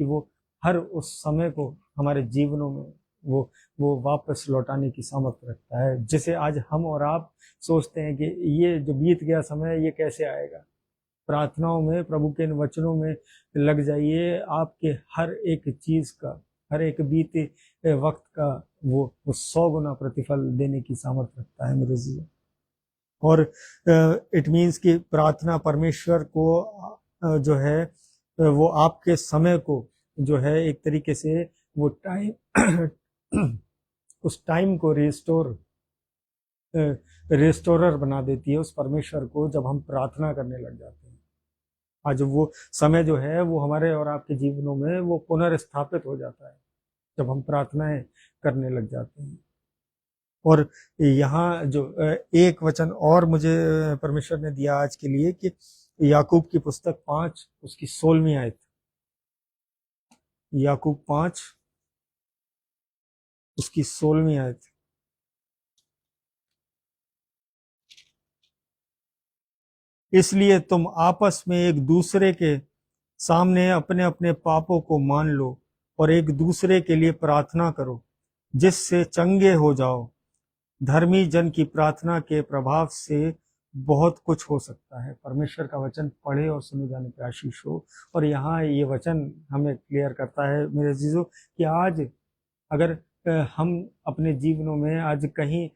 Speaker 1: कि वो हर उस समय को हमारे जीवनों में वो वापस लौटाने की सामर्थ्य रखता है, जिसे आज हम और आप सोचते हैं कि ये जो बीत गया समय ये कैसे आएगा। प्रार्थनाओं में, प्रभु के इन वचनों में लग जाइए, आपके हर एक चीज का, हर एक बीते वक्त का वो 100 गुना प्रतिफल देने की सामर्थ्य रखता है मेरे जीवन। और इट मीन्स कि प्रार्थना परमेश्वर को जो है वो आपके समय को जो है एक तरीके से वो टाइम उस टाइम को रिस्टोरर बना देती है उस परमेश्वर को, जब हम प्रार्थना करने लग जाते हैं। आज वो समय जो है वो हमारे और आपके जीवनों में वो पुनर्स्थापित हो जाता है जब हम प्रार्थनाएं करने लग जाते हैं। और यहाँ जो एक वचन और मुझे परमेश्वर ने दिया आज के लिए कि याकूब की पुस्तक 5 उसकी 16वीं आयत। याकूब 5 उसकी 16वीं आयत। इसलिए तुम आपस में एक दूसरे के सामने अपने अपने पापों को मान लो और एक दूसरे के लिए प्रार्थना करो जिससे चंगे हो जाओ। धर्मी जन की प्रार्थना के प्रभाव से बहुत कुछ हो सकता है। परमेश्वर का वचन पढ़े और सुने जाने पे आशीष हो। और यहाँ ये वचन हमें क्लियर करता है मेरे अजीजों कि आज अगर हम अपने जीवनों में आज कहीं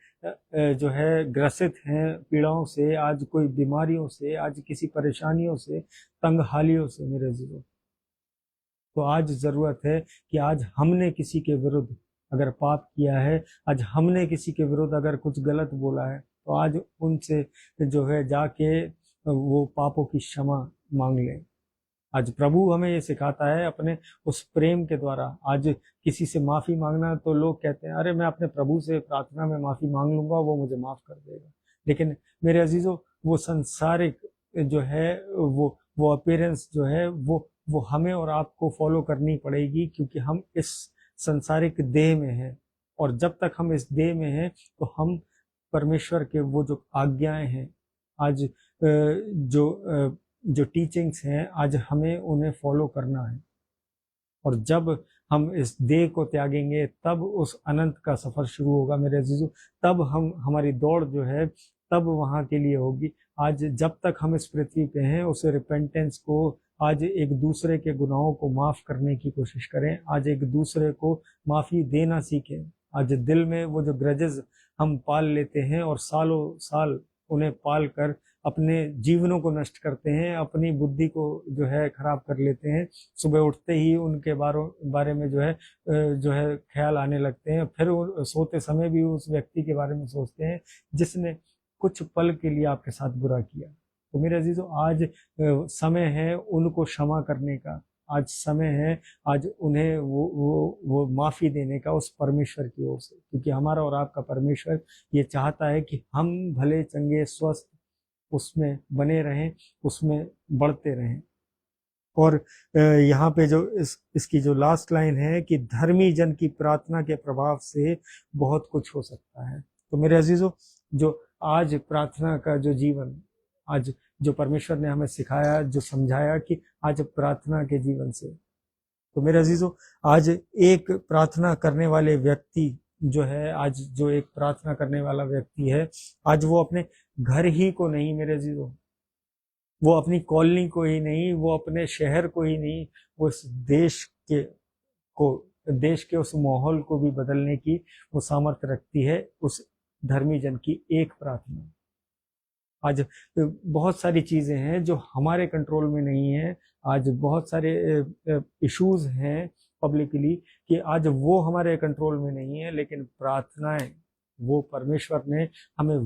Speaker 1: जो है ग्रसित हैं पीड़ाओं से, आज कोई बीमारियों से, आज किसी परेशानियों से, तंगहालियों से मेरे अजीजों, तो आज जरूरत है कि आज हमने किसी के विरुद्ध अगर पाप किया है, आज हमने किसी के विरुद्ध अगर कुछ गलत बोला है, तो आज उनसे जो है जाके वो पापों की क्षमा मांग लें। आज प्रभु हमें ये सिखाता है अपने उस प्रेम के द्वारा। आज किसी से माफी मांगना, तो लोग कहते हैं अरे मैं अपने प्रभु से प्रार्थना में माफी मांग लूंगा, वो मुझे माफ कर देगा। लेकिन मेरे अजीजों, वो संसारिक जो है वो अपीयरेंस जो है वो हमें और आपको फॉलो करनी पड़ेगी, क्योंकि हम इस संसारिक देह में हैं। और जब तक हम इस देह में हैं तो हम परमेश्वर के वो जो आज्ञाएं हैं, आज जो टीचिंग्स हैं, आज हमें उन्हें फॉलो करना है। और जब हम इस देह को त्यागेंगे तब उस अनंत का सफर शुरू होगा मेरे अजीजों। तब हमारी दौड़ जो है तब वहां के लिए होगी। आज जब तक हम इस पृथ्वी पे हैं, उस रिपेंटेंस को, आज एक दूसरे के गुनाहों को माफ करने की कोशिश करें। आज एक दूसरे को माफी देना सीखें। आज दिल में वो जो ग्रजेस हम पाल लेते हैं और सालों साल उन्हें पाल कर अपने जीवनों को नष्ट करते हैं, अपनी बुद्धि को जो है खराब कर लेते हैं। सुबह उठते ही उनके बारे में जो है ख्याल आने लगते हैं। फिर सोते समय भी उस व्यक्ति के बारे में सोचते हैं जिसने कुछ पल के लिए आपके साथ बुरा किया। तो मेरे अजीजों, आज समय है उनको क्षमा करने का। आज समय है आज उन्हें वो माफी देने का उस परमेश्वर की ओर से, क्योंकि हमारा और आपका परमेश्वर ये चाहता है कि हम भले चंगे स्वस्थ उसमें बने रहें, उसमें बढ़ते रहें। और यहाँ पे जो इसकी जो लास्ट लाइन है कि धर्मी जन की प्रार्थना के प्रभाव से बहुत कुछ हो सकता है। तो मेरे अजीजों, जो आज प्रार्थना का जो जीवन, आज जो परमेश्वर ने हमें सिखाया, जो समझाया कि आज प्रार्थना के जीवन से, तो मेरे अजीजों, आज एक प्रार्थना करने वाले व्यक्ति जो है, आज जो एक प्रार्थना करने वाला व्यक्ति है, आज वो अपने घर ही को नहीं मेरे अजीजों, वो अपनी कॉलोनी को ही नहीं, वो अपने शहर को ही नहीं, वो इस देश के उस माहौल को भी बदलने की वो सामर्थ्य रखती है उस धर्मी जन की एक प्रार्थना। आज बहुत सारी चीजें हैं जो हमारे कंट्रोल में नहीं है। आज बहुत सारे इश्यूज हैं पब्लिकली कि आज वो हमारे कंट्रोल में नहीं है, लेकिन प्रार्थनाएं, वो परमेश्वर ने हमें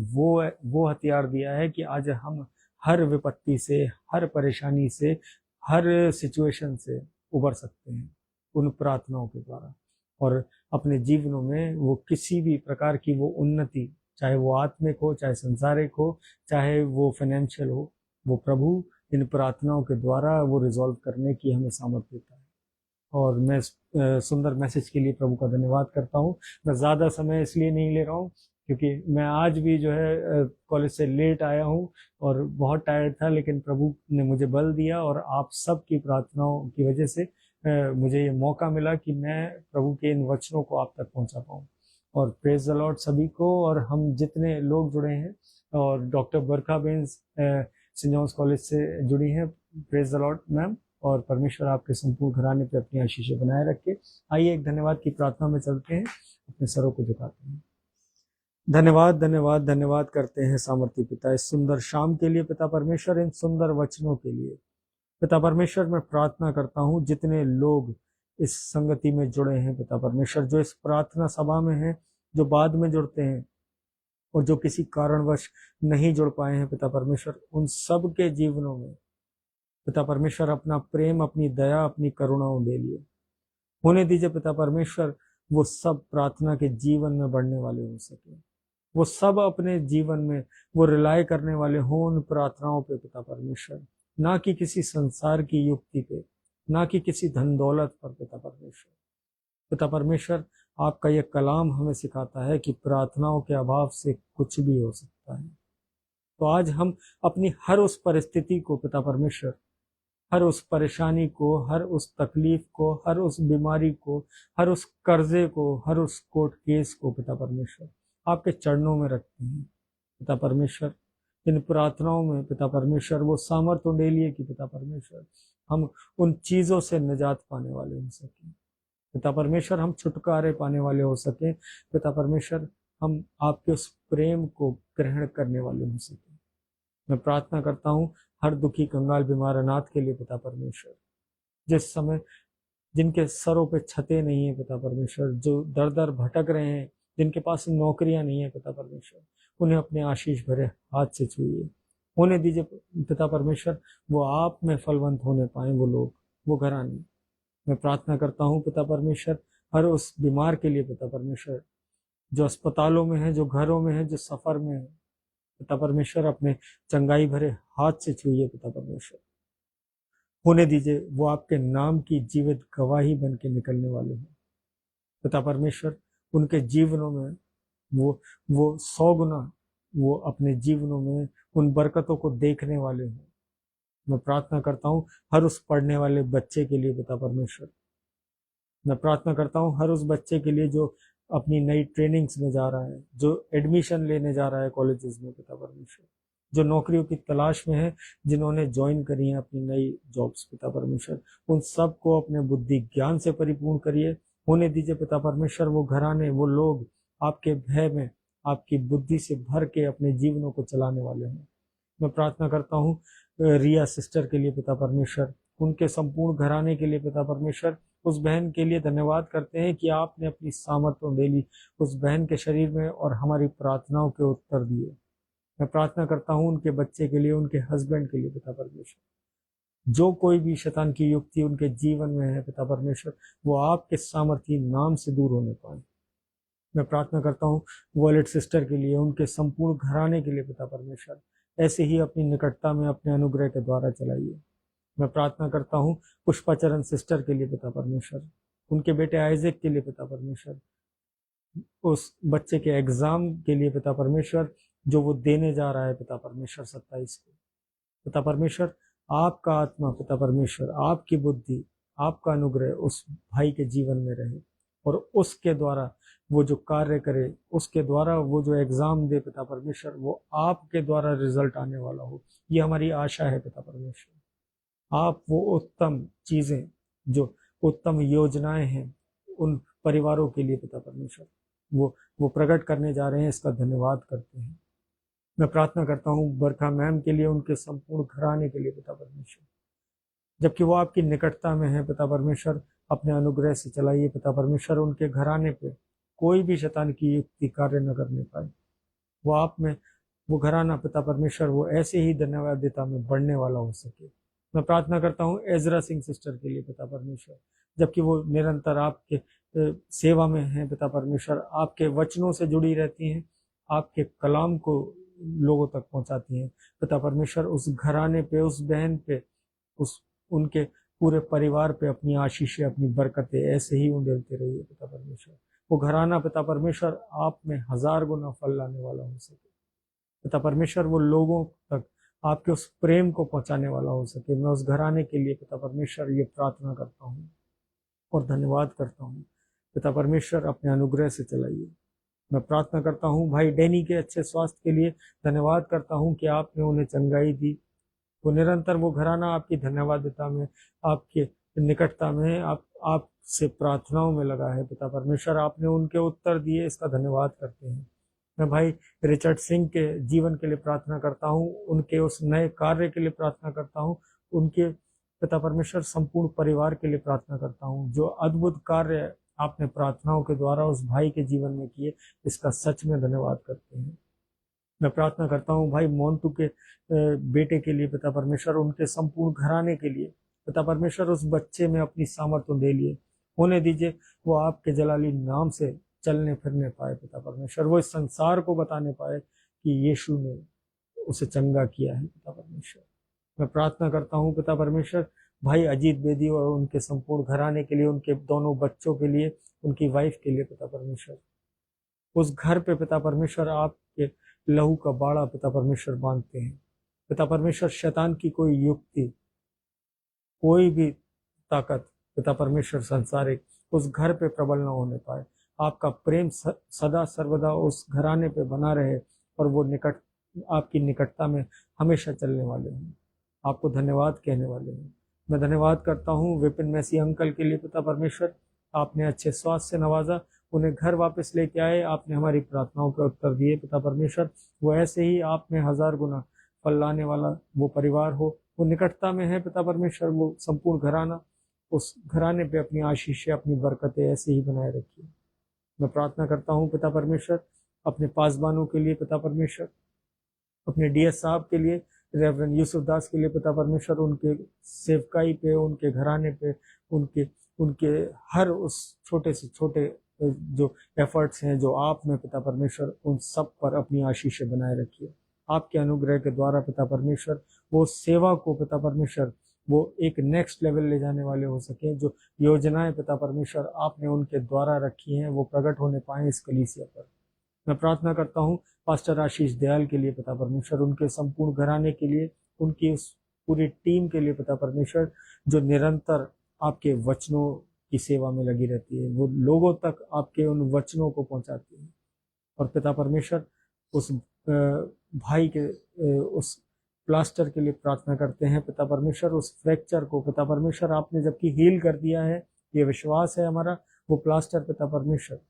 Speaker 1: वो हथियार दिया है कि आज हम हर विपत्ति से, हर परेशानी से, हर सिचुएशन से उबर सकते हैं उन प्रार्थनाओं के द्वारा। और अपने जीवनों में वो किसी भी प्रकार की वो उन्नति, चाहे वो आत्मिक हो, चाहे संसारिक हो, चाहे वो फाइनेंशियल हो, वो प्रभु इन प्रार्थनाओं के द्वारा वो रिजॉल्व करने की हमें सामर्थ्य देता है। और मैं सुंदर मैसेज के लिए प्रभु का धन्यवाद करता हूँ। मैं ज़्यादा समय इसलिए नहीं ले रहा हूँ क्योंकि मैं आज भी जो है कॉलेज से लेट आया हूँ और बहुत टायर्ड था, लेकिन प्रभु ने मुझे बल दिया और आप सब की प्रार्थनाओं की वजह से मुझे ये मौका मिला कि मैं प्रभु के इन वचनों को आप तक पहुँचा पाऊँ। और प्रेज द लॉर्ड सभी को। और हम जितने लोग जुड़े हैं, और डॉक्टर बरखा बेंस सेंट जॉन्स कॉलेज से जुड़ी हैं, प्रेज द लॉर्ड मैम। और परमेश्वर आपके संपूर्ण घराने पे अपनी आशीषें बनाए रखे। आइए एक धन्यवाद की प्रार्थना में चलते हैं, अपने सरों को झुकाते हैं। धन्यवाद धन्यवाद धन्यवाद करते हैं सामर्थी पिता इस सुंदर शाम के लिए। पिता परमेश्वर, इन सुंदर वचनों के लिए पिता परमेश्वर, मैं प्रार्थना करता हूँ जितने लोग इस संगति में जुड़े हैं पिता परमेश्वर, जो इस प्रार्थना सभा में हैं, जो बाद में जुड़ते हैं और जो किसी कारणवश नहीं जुड़ पाए हैं पिता परमेश्वर, उन सब के जीवनों में पिता परमेश्वर अपना प्रेम, अपनी दया, अपनी करुणाओं दे लिए होने दीजिए पिता परमेश्वर। वो सब प्रार्थना के जीवन में बढ़ने वाले हो सके, वो सब अपने जीवन में वो रिलाय करने वाले हों उन प्रार्थनाओं पे पिता परमेश्वर, ना कि किसी संसार की युक्ति पे, ना कि किसी धन दौलत पर पिता परमेश्वर। पिता परमेश्वर, आपका यह कलाम हमें सिखाता है कि प्रार्थनाओं के अभाव से कुछ भी हो सकता है। तो आज हम अपनी हर उस परिस्थिति को पिता परमेश्वर, हर उस परेशानी को, हर उस तकलीफ को, हर उस बीमारी को, हर उस कर्जे को, हर उस कोर्ट केस को पिता परमेश्वर आपके चरणों में रखते हैं। पिता परमेश्वर, इन प्रार्थनाओं में पिता परमेश्वर वो सामर्थ्य ले लिए कि पिता परमेश्वर हम उन चीजों से निजात पाने वाले हो सकें। पिता परमेश्वर हम छुटकारे पाने वाले हो सकें। पिता परमेश्वर हम आपके उस प्रेम को ग्रहण करने वाले हो सकें। मैं प्रार्थना करता हूँ हर दुखी कंगाल बीमार अनाथ के लिए पिता परमेश्वर, जिस समय जिनके सरों पे छतें नहीं है पिता परमेश्वर, जो दर दर भटक रहे हैं, जिनके पास नौकरियां नहीं है पिता परमेश्वर, उन्हें अपने आशीष भरे हाथ से छूइए। होने दीजिए पिता परमेश्वर वो आप में फलवंत होने पाए, वो लोग, वो घराने। मैं प्रार्थना करता हूँ पिता परमेश्वर हर उस बीमार के लिए पिता परमेश्वर, जो अस्पतालों में है, जो घरों में है, जो सफर में है, पिता परमेश्वर अपने चंगाई भरे हाथ से छूइए पिता परमेश्वर। होने दीजिए वो आपके नाम की जीवित गवाही बन के निकलने वाले हैं पिता परमेश्वर। उनके जीवनों में वो 100 गुना वो अपने जीवनों में उन बरकतों को देखने वाले हों। मैं प्रार्थना करता हूँ हर उस पढ़ने वाले बच्चे के लिए पिता परमेश्वर। मैं प्रार्थना करता हूँ हर उस बच्चे के लिए जो अपनी नई ट्रेनिंग्स में जा रहा है, जो एडमिशन लेने जा रहा है कॉलेजेस में पिता परमेश्वर, जो नौकरियों की तलाश में है, जिन्होंने ज्वाइन करी है अपनी नई जॉब्स पिता परमेश्वर, उन सब को अपने बुद्धि ज्ञान से परिपूर्ण करिए। होने दीजिए पिता परमेश्वर वो घराने, वो लोग आपके भय में, आपकी बुद्धि से भर के अपने जीवनों को चलाने वाले हैं। मैं प्रार्थना करता हूँ रिया सिस्टर के लिए पिता परमेश्वर, उनके संपूर्ण घराने के लिए पिता परमेश्वर। उस बहन के लिए धन्यवाद करते हैं कि आपने अपनी सामर्थ्य डेली उस बहन के शरीर में और हमारी प्रार्थनाओं के उत्तर दिए। मैं प्रार्थना करता हूँ उनके बच्चे के लिए, उनके हस्बैंड के लिए पिता परमेश्वर, जो कोई भी शैतान की युक्ति उनके जीवन में है पिता परमेश्वर, वो आपके सामर्थ्य नाम से दूर होने पाए। मैं प्रार्थना करता हूँ वॉलेट सिस्टर के लिए, उनके संपूर्ण घराने के लिए पिता परमेश्वर, ऐसे ही अपनी निकटता में अपने अनुग्रह के द्वारा चलाइए। मैं प्रार्थना करता हूँ पुष्पाचरण सिस्टर के लिए पिता परमेश्वर, उनके बेटे आइजैक के लिए पिता परमेश्वर, उस बच्चे के एग्जाम के लिए पिता परमेश्वर जो वो देने जा रहा है पिता परमेश्वर 27 को। पिता परमेश्वर आपका आत्मा पिता परमेश्वर, आपकी बुद्धि, आपका अनुग्रह उस भाई के जीवन में रहे और उसके द्वारा वो जो कार्य करे, उसके द्वारा वो जो एग्जाम दे पिता परमेश्वर, वो आपके द्वारा रिजल्ट आने वाला हो। ये हमारी आशा है पिता परमेश्वर। आप वो उत्तम चीजें, जो उत्तम योजनाएं हैं उन परिवारों के लिए पिता परमेश्वर, वो प्रकट करने जा रहे हैं, इसका धन्यवाद करते हैं। मैं प्रार्थना करता हूँ बरखा मैम के लिए, उनके संपूर्ण घराने के लिए पिता परमेश्वर, जबकि वो आपकी निकटता में है पिता परमेश्वर, अपने अनुग्रह से चलाइए पिता परमेश्वर। उनके घराने पे कोई भी शैतान की युक्ति कार्य न करने पाए। वो आप में, वो घराना पिता परमेश्वर वो ऐसे ही धन्यवादिता में बढ़ने वाला हो सके। मैं प्रार्थना करता हूँ एजरा सिंह सिस्टर के लिए पिता परमेश्वर, जबकि वो निरंतर आपके सेवा में है पिता परमेश्वर, आपके वचनों से जुड़ी रहती हैं, आपके कलाम को लोगों तक पहुंचाती हैं पिता परमेश्वर। उस घराने पे, उस बहन पे, उस उनके पूरे परिवार पे अपनी आशीषें, अपनी बरकतें ऐसे ही उंडेलते रहिए पिता परमेश्वर। वो घराना पिता परमेश्वर आप में 1000 गुना फल लाने वाला हो सके पिता परमेश्वर, वो लोगों तक आपके उस प्रेम को पहुंचाने वाला हो सके। मैं उस घराने के लिए पिता परमेश्वर ये प्रार्थना करता हूँ और धन्यवाद करता हूँ पिता परमेश्वर, अपने अनुग्रह से चलाइए। मैं प्रार्थना करता हूँ भाई डैनी के अच्छे स्वास्थ्य के लिए, धन्यवाद करता हूँ कि आपने उन्हें चंगाई दी। वो निरंतर वो घराना आपकी धन्यवादिता में, आपके निकटता में, आपसे प्रार्थनाओं में लगा है पिता परमेश्वर, आपने उनके उत्तर दिए, इसका धन्यवाद करते हैं। मैं भाई रिचर्ड सिंह के जीवन के लिए प्रार्थना करता हूँ, उनके उस नए कार्य के लिए प्रार्थना करता हूँ, उनके पिता परमेश्वर संपूर्ण परिवार के लिए प्रार्थना करता हूँ। जो अद्भुत कार्य आपने प्रार्थनाओं के द्वारा उस भाई के जीवन में किए, इसका सच में धन्यवाद करते हैं। मैं प्रार्थना करता हूँ भाई मोन्टू के बेटे के लिए पिता परमेश्वर, उनके संपूर्ण घराने के लिए पिता परमेश्वर, उस बच्चे में अपनी सामर्थ्य दे लिए। होने दीजिए वो आपके जलाली नाम से चलने फिरने पाए पिता परमेश्वर, वो इस संसार को बताने पाए कि यीशु ने उसे चंगा किया है पिता परमेश्वर। मैं प्रार्थना करता हूँ पिता परमेश्वर भाई अजीत बेदी और उनके संपूर्ण घराने के लिए, उनके दोनों बच्चों के लिए, उनकी वाइफ के लिए पिता परमेश्वर। उस घर पे पिता परमेश्वर आपके लहू का बाड़ा पिता परमेश्वर बांधते हैं। पिता परमेश्वर शैतान की कोई युक्ति, कोई भी ताकत पिता परमेश्वर संसारिक उस घर पे प्रबल न होने पाए। आपका प्रेम सदा सर्वदा उस घराने पे बना रहे और वो निकट आपकी निकटता में हमेशा चलने वाले हैं, आपको धन्यवाद कहने वाले हैं। मैं धन्यवाद करता हूँ विपिन मैसी अंकल के लिए पिता परमेश्वर, आपने अच्छे स्वास्थ्य से नवाजा, उन्हें घर वापस लेके आए, आपने हमारी प्रार्थनाओं के उत्तर दिए पिता परमेश्वर। वो ऐसे ही आप में 1000 गुना फल लाने वाला वो परिवार हो, वो निकटता में है पिता परमेश्वर, वो संपूर्ण घराना, उस घराने पे अपनी आशीषें अपनी बरकतें ऐसे ही बनाए रखिए। मैं प्रार्थना करता हूँ पिता परमेश्वर अपने पासबानों के लिए पिता परमेश्वर, अपने डीएस साहब के लिए, रेवरेंड यूसुफ दास के लिए पिता परमेश्वर, उनके सेवकाई पे, उनके घराने पे, उनके उनके हर उस छोटे से छोटे जो एफर्ट्स हैं जो आप में पिता परमेश्वर, उन सब पर अपनी आशीषें बनाए रखिए। आपके अनुग्रह के द्वारा पिता परमेश्वर वो सेवा को पिता परमेश्वर वो एक नेक्स्ट लेवल ले जाने वाले हो सके। जो योजनाएं पिता परमेश्वर आपने उनके द्वारा रखी हैं वो प्रकट होने पाए इस कलीसिया पर। मैं प्रार्थना करता हूँ पास्टर आशीष दयाल के लिए पिता परमेश्वर, उनके संपूर्ण घराने के लिए, उनकी उस पूरी टीम के लिए पिता परमेश्वर, जो निरंतर आपके वचनों की सेवा में लगी रहती है, वो लोगों तक आपके उन वचनों को पहुंचाती है। और पिता परमेश्वर उस भाई के उस प्लास्टर के लिए प्रार्थना करते हैं पिता परमेश्वर, उस फ्रैक्चर को पिता परमेश्वर आपने जबकि हील कर दिया है, ये विश्वास है हमारा, वो प्लास्टर पिता परमेश्वर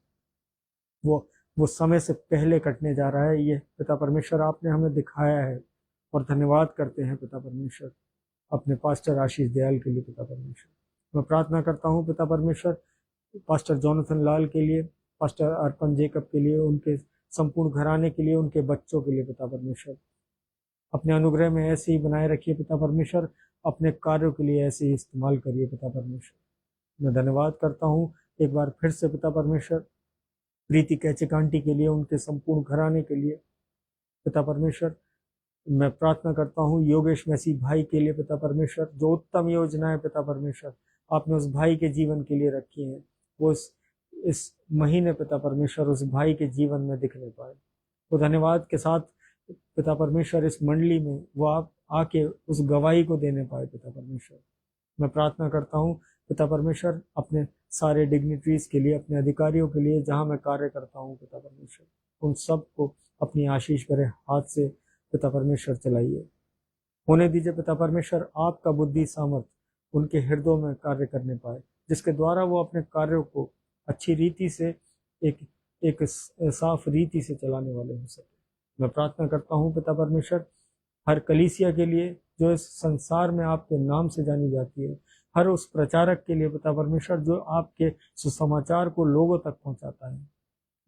Speaker 1: वो समय से पहले कटने जा रहा है, ये पिता परमेश्वर आपने हमें दिखाया है। और धन्यवाद करते हैं पिता परमेश्वर अपने पास्टर आशीष दयाल के लिए पिता परमेश्वर। मैं प्रार्थना करता हूँ पिता परमेश्वर पास्टर जोनाथन लाल के लिए, पास्टर अर्पण जेकब के लिए, उनके संपूर्ण घराने के लिए, उनके बच्चों के लिए पिता परमेश्वर, अपने अनुग्रह में ऐसे ही बनाए रखिए पिता परमेश्वर, अपने कार्यों के लिए ऐसे ही इस्तेमाल करिए पिता परमेश्वर। मैं धन्यवाद करता हूँ एक बार फिर से पिता परमेश्वर प्रीति कैचिक आंटी के लिए, उनके संपूर्ण घराने के लिए पिता परमेश्वर। मैं प्रार्थना करता हूँ योगेश मसीह भाई के लिए पिता परमेश्वर, जो उत्तम योजनाएं पिता परमेश्वर आपने उस भाई के जीवन के लिए रखी हैं, वो इस महीने पिता परमेश्वर उस भाई के जीवन में दिखने पाए। तो धन्यवाद के साथ पिता परमेश्वर इस मंडली में वो आप आके उस गवाही को देने पाए पिता परमेश्वर। मैं प्रार्थना करता हूँ पिता परमेश्वर अपने सारे डिग्निटरीज के लिए, अपने अधिकारियों के लिए जहाँ मैं कार्य करता हूँ पिता परमेश्वर, उन सब को अपनी आशीष भरे हाथ से पिता परमेश्वर चलाइए। होने दीजिए पिता परमेश्वर आपका बुद्धि सामर्थ उनके हृदयों में कार्य करने पाए, जिसके द्वारा वो अपने कार्यों को अच्छी रीति से एक साफ रीति से चलाने वाले हो सके। मैं प्रार्थना करता हूँ पिता परमेश्वर हर कलीसिया के लिए जो इस संसार में आपके नाम से जानी जाती है, हर उस प्रचारक के लिए पिता परमेश्वर जो आपके सुसमाचार को लोगों तक पहुंचाता है।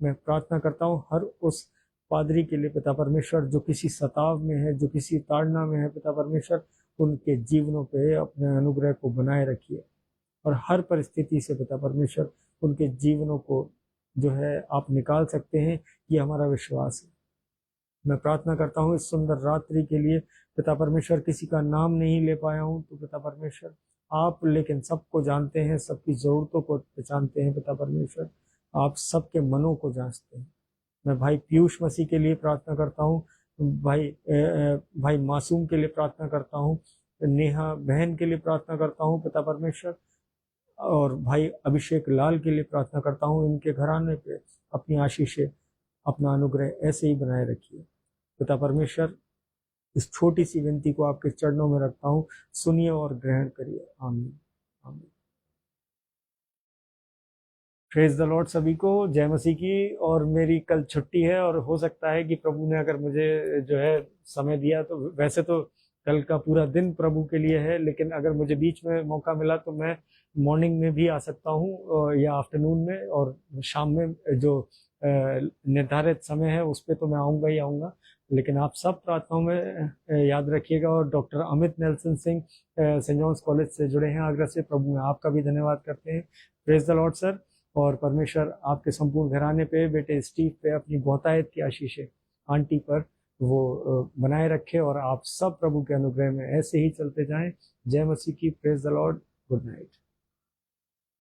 Speaker 1: मैं प्रार्थना करता हूँ हर उस पादरी के लिए पिता परमेश्वर जो किसी सताव में है, जो किसी ताड़ना में है पिता परमेश्वर, उनके जीवनों पे अपने अनुग्रह को बनाए रखिए और हर परिस्थिति से पिता परमेश्वर उनके जीवनों को जो है आप निकाल सकते हैं, ये हमारा विश्वास है। मैं प्रार्थना करता हूँ इस सुंदर रात्रि के लिए पिता परमेश्वर, किसी का नाम नहीं ले पाया हूँ तो पिता परमेश्वर आप लेकिन सबको जानते हैं, सबकी ज़रूरतों को पहचानते हैं पिता परमेश्वर, आप सबके मनों को जांचते हैं। मैं भाई पीयूष मसीह के लिए प्रार्थना करता हूँ, भाई मासूम के लिए प्रार्थना करता हूँ, नेहा बहन के लिए प्रार्थना करता हूँ पिता परमेश्वर, और भाई अभिषेक लाल के लिए प्रार्थना करता हूँ। इनके घराने पे अपनी आशीषें, अपना अनुग्रह ऐसे ही बनाए रखिए पिता परमेश्वर। इस छोटी सी विनती को आपके चरणों में रखता हूँ, सुनिए और ग्रहण करिए। आमीन आमीन। प्रेज द लॉर्ड सभी को, जय मसीह की। और मेरी कल छुट्टी है और हो सकता है कि प्रभु ने अगर मुझे जो है समय दिया तो, वैसे तो कल का पूरा दिन प्रभु के लिए है, लेकिन अगर मुझे बीच में मौका मिला तो मैं मॉर्निंग में भी आ सकता हूँ या आफ्टरनून में, और शाम में जो निर्धारित समय है उस पर तो मैं आऊँगा ही आऊँगा। लेकिन आप सब प्रार्थनाओं में याद रखिएगा। और doctor Amit Nelson Singh saint John's college से जुड़े हैं आगरा से, प्रभु में आपका भी धन्यवाद करते हैं। Praise the Lord sir. और परमेश्वर आपके संपूर्ण घराने पे, बेटे स्टीव पे अपनी बहुतायत की आशीषें, आंटी पर वो बनाए रखे और आप सब प्रभु के अनुग्रह में ऐसे ही चलते जाएं। जय मसीह की। Praise the Lord. Good night.